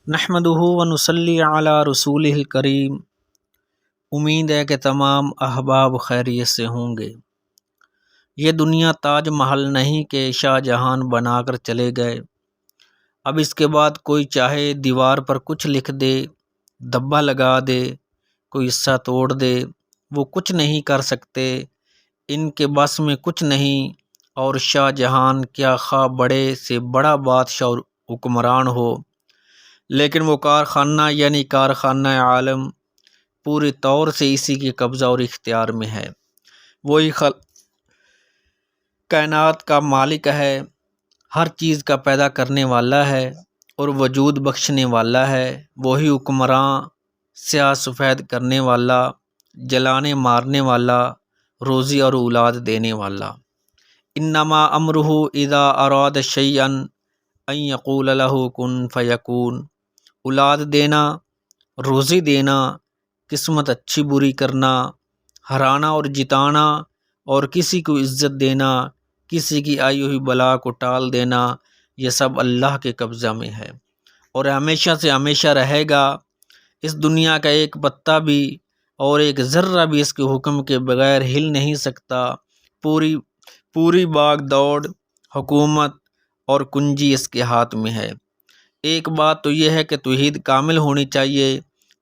نحمدہ و نصلی علی رسولہ الکریم۔ امید ہے کہ تمام احباب خیریت سے ہوں گے۔ یہ دنیا تاج محل نہیں کہ شاہ جہان بنا کر چلے گئے۔ اب اس کے بعد کوئی چاہے دیوار پر کچھ لکھ دے، دبا لگا دے، کوئی حصہ توڑ دے، وہ کچھ نہیں کر سکتے، ان کے بس میں کچھ نہیں۔ اور شاہ جہان کیا خواہ بڑے سے بڑا بادشاہ اور حکمران ہو، لیکن وہ کارخانہ یعنی کارخانہ عالم پورے طور سے اسی کے قبضہ اور اختیار میں ہے۔ وہی کائنات کا مالک ہے، ہر چیز کا پیدا کرنے والا ہے اور وجود بخشنے والا ہے۔ وہی حکمراں، سیاہ سفید کرنے والا، جلانے مارنے والا، روزی اور اولاد دینے والا۔ انما امرہ اذا اراد شیئا ان یقول لہ کن فیکون۔ اولاد دینا، روزی دینا، قسمت اچھی بری کرنا، ہرانا اور جتانا، اور کسی کو عزت دینا، کسی کی آئی ہوئی بلا کو ٹال دینا، یہ سب اللہ کے قبضہ میں ہے اور ہمیشہ سے ہمیشہ رہے گا۔ اس دنیا کا ایک پتا بھی اور ایک ذرہ بھی اس کے حکم کے بغیر ہل نہیں سکتا۔ پوری باغ دوڑ، حکومت اور کنجی اس کے ہاتھ میں ہے۔ ایک بات تو یہ ہے کہ توحید کامل ہونی چاہیے۔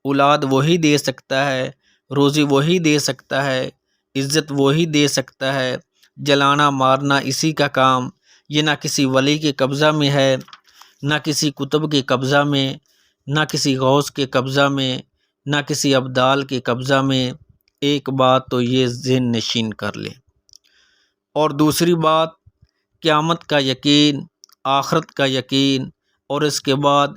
اولاد وہی دے سکتا ہے، روزی وہی دے سکتا ہے، عزت وہی دے سکتا ہے، جلانا مارنا اسی کا کام۔ یہ نہ کسی ولی کے قبضہ میں ہے، نہ کسی کتب کے قبضہ میں، نہ کسی غوث کے قبضہ میں، نہ کسی ابدال کے قبضہ میں۔ ایک بات تو یہ ذہن نشین کر لے۔ اور دوسری بات، قیامت کا یقین، آخرت کا یقین، اور اس کے بعد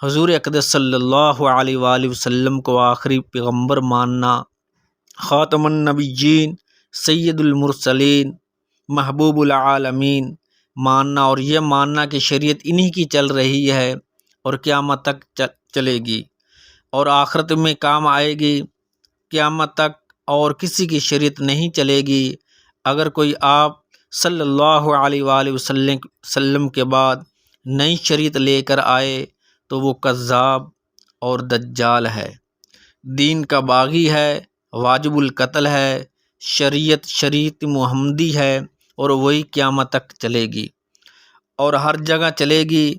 حضور اقدس صلی اللہ علیہ وآلہ وسلم کو آخری پیغمبر ماننا، خاتم النبیین، سید المرسلین، محبوب العالمین ماننا، اور یہ ماننا کہ شریعت انہی کی چل رہی ہے اور قیامت تک چلے گی اور آخرت میں کام آئے گی۔ قیامت تک اور کسی کی شریعت نہیں چلے گی۔ اگر کوئی آپ صلی اللہ علیہ وآلہ وسلم کے بعد نئی شریعت لے کر آئے تو وہ کذاب اور دجال ہے، دین کا باغی ہے، واجب القتل ہے، شریعت محمدی ہے، اور وہی قیامت تک چلے گی اور ہر جگہ چلے گی،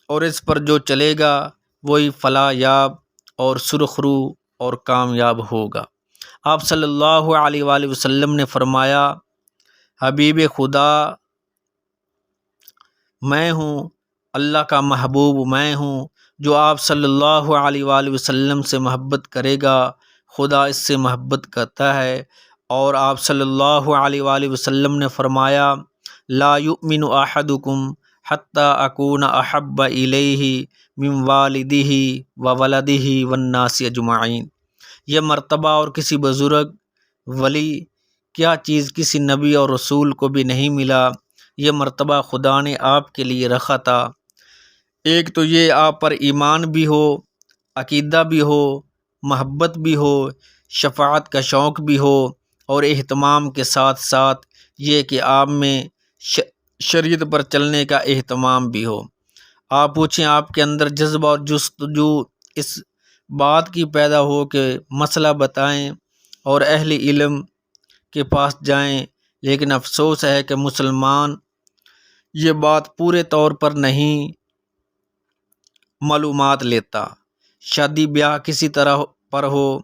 اور اس پر جو چلے گا وہی فلاح یاب اور سرخ رو اور کامیاب ہوگا۔ آپ صلی اللہ علیہ وآلہ وسلم نے فرمایا، حبیب خدا میں ہوں، اللہ کا محبوب میں ہوں۔ جو آپ صلی اللہ علیہ وآلہ وسلم سے محبت کرے گا، خدا اس سے محبت کرتا ہے۔ اور آپ صلی اللہ علیہ وآلہ وسلم نے فرمایا، لا یؤمن احدکم حتی اکون احب الیہ من والدہ وولدہ والناس اجمعین۔ یہ مرتبہ اور کسی بزرگ ولی کیا چیز کسی نبی اور رسول کو بھی نہیں ملا۔ یہ مرتبہ خدا نے آپ کے لیے رکھا تھا۔ ایک تو یہ آپ پر ایمان بھی ہو، عقیدہ بھی ہو، محبت بھی ہو، شفاعت کا شوق بھی ہو، اور اہتمام کے ساتھ ساتھ یہ کہ آپ میں شریعت پر چلنے کا اہتمام بھی ہو۔ آپ پوچھیں، آپ کے اندر جذبہ اور جستجو اس بات کی پیدا ہو کہ مسئلہ بتائیں اور اہل علم کے پاس جائیں، لیکن افسوس ہے کہ مسلمان یہ بات پورے طور پر نہیں معلومات لیتا۔ شادی بیاہ کسی طرح پر ہو،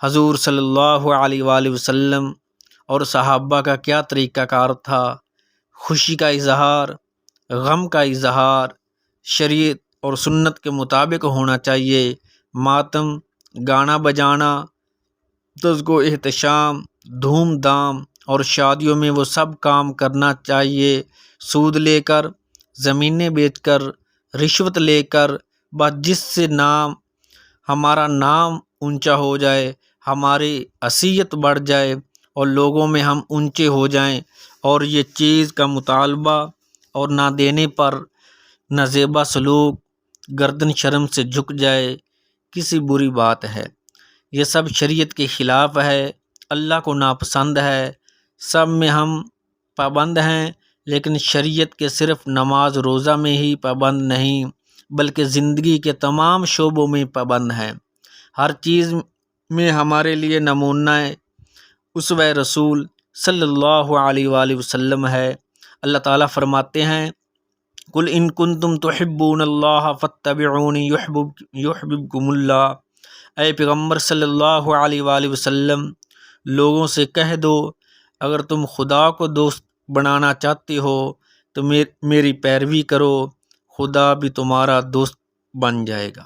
حضور صلی اللہ علیہ وآلہ وسلم اور صحابہ کا کیا طریقہ کار تھا، خوشی کا اظہار، غم کا اظہار شریعت اور سنت کے مطابق ہونا چاہیے۔ ماتم، گانا بجانا، تذکو احتشام، دھوم دھام، اور شادیوں میں وہ سب کام کرنا چاہیے سود لے کر، زمینیں بیچ کر، رشوت لے کر، بس جس سے ہمارا نام اونچا ہو جائے، ہماری حیثیت بڑھ جائے اور لوگوں میں ہم اونچے ہو جائیں، اور یہ چیز کا مطالبہ اور نہ دینے پر نہ زیبا سلوک، گردن شرم سے جھک جائے، کسی بری بات ہے۔ یہ سب شریعت کے خلاف ہے، اللہ کو ناپسند ہے۔ سب میں ہم پابند ہیں، لیکن شریعت کے صرف نماز روزہ میں ہی پابند نہیں بلکہ زندگی کے تمام شعبوں میں پابند ہے۔ ہر چیز میں ہمارے لیے نمونہ اسوہ رسول صلی اللہ علیہ وآلہ وسلم ہے۔ اللہ تعالیٰ فرماتے ہیں قل ان کنتم تحبون اللہ فاتبعونی یحببکم اللہ، اے پیغمبر صلی اللہ علیہ وآلہ وسلم لوگوں سے کہہ دو اگر تم خدا کو دوست بنانا چاہتے ہو تو میری پیروی کرو، خدا بھی تمہارا دوست بن جائے گا۔